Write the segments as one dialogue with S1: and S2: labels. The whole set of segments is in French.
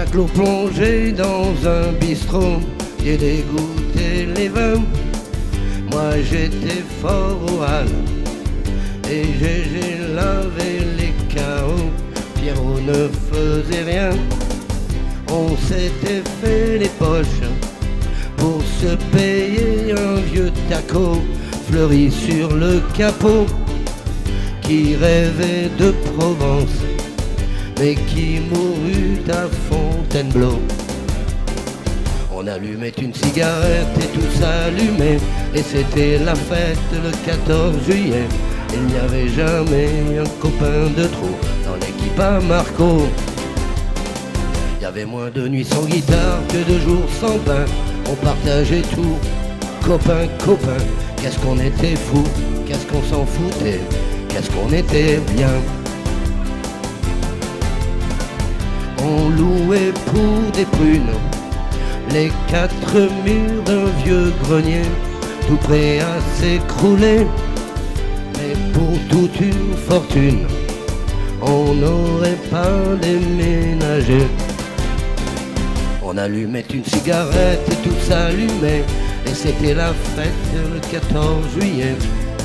S1: Jacques-Claude plongé dans un bistrot, j'ai dégoûté les vins. Moi j'étais fort au hall et j'ai lavé les carreaux. Pierrot ne faisait rien, on s'était fait les poches pour se payer un vieux taco fleuri sur le capot, qui rêvait de Provence mais qui mourut à Fontainebleau. On allumait une cigarette et tout s'allumait, et c'était la fête le 14 juillet. Il n'y avait jamais un copain de trop dans l'équipe à Marco. Il y avait moins de nuits sans guitare que de jours sans pain. On partageait tout, copain, copain. Qu'est-ce qu'on était fous, qu'est-ce qu'on s'en foutait, qu'est-ce qu'on était bien. On louait pour des prunes les 4 murs d'un vieux grenier, tout prêt à s'écrouler. Mais pour toute une fortune, on n'aurait pas déménagé. On allumait une cigarette et tout s'allumait, et c'était la fête le 14 juillet.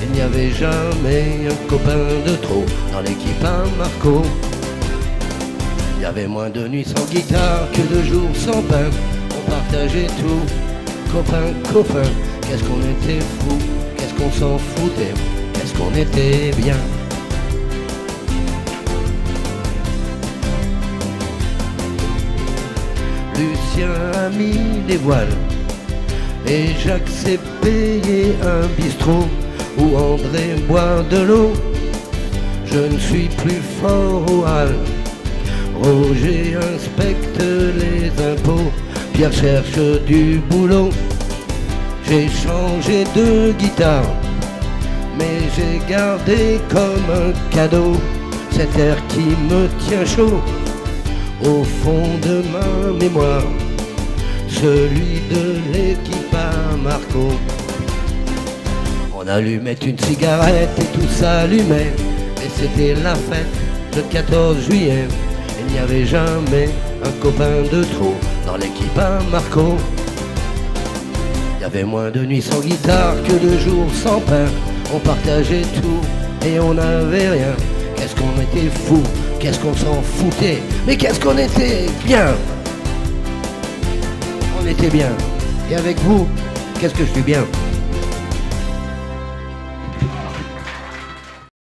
S1: Il n'y avait jamais un copain de trop dans l'équipe à Marco. Il y avait moins de nuits sans guitare que de jours sans pain. On partageait tout, copain, copain. Qu'est-ce qu'on était fous, qu'est-ce qu'on s'en foutait, qu'est-ce qu'on était bien. Lucien a mis des voiles et Jacques s'est payé un bistrot où André boit de l'eau. Je ne suis plus fort au hall, Roger inspecte les impôts, Pierre cherche du boulot. J'ai changé de guitare, mais j'ai gardé comme un cadeau cet air qui me tient chaud au fond de ma mémoire, celui de l'équipe à Marco. On allumait une cigarette et tout s'allumait, et c'était la fête le 14 juillet. Il n'y avait jamais un copain de trop dans l'équipe à Marco. Il y avait moins de nuits sans guitare que de jours sans pain. On partageait tout et on n'avait rien. Qu'est-ce qu'on était fous, qu'est-ce qu'on s'en foutait, mais qu'est-ce qu'on était bien. On était bien. Et avec vous, qu'est-ce que je suis bien.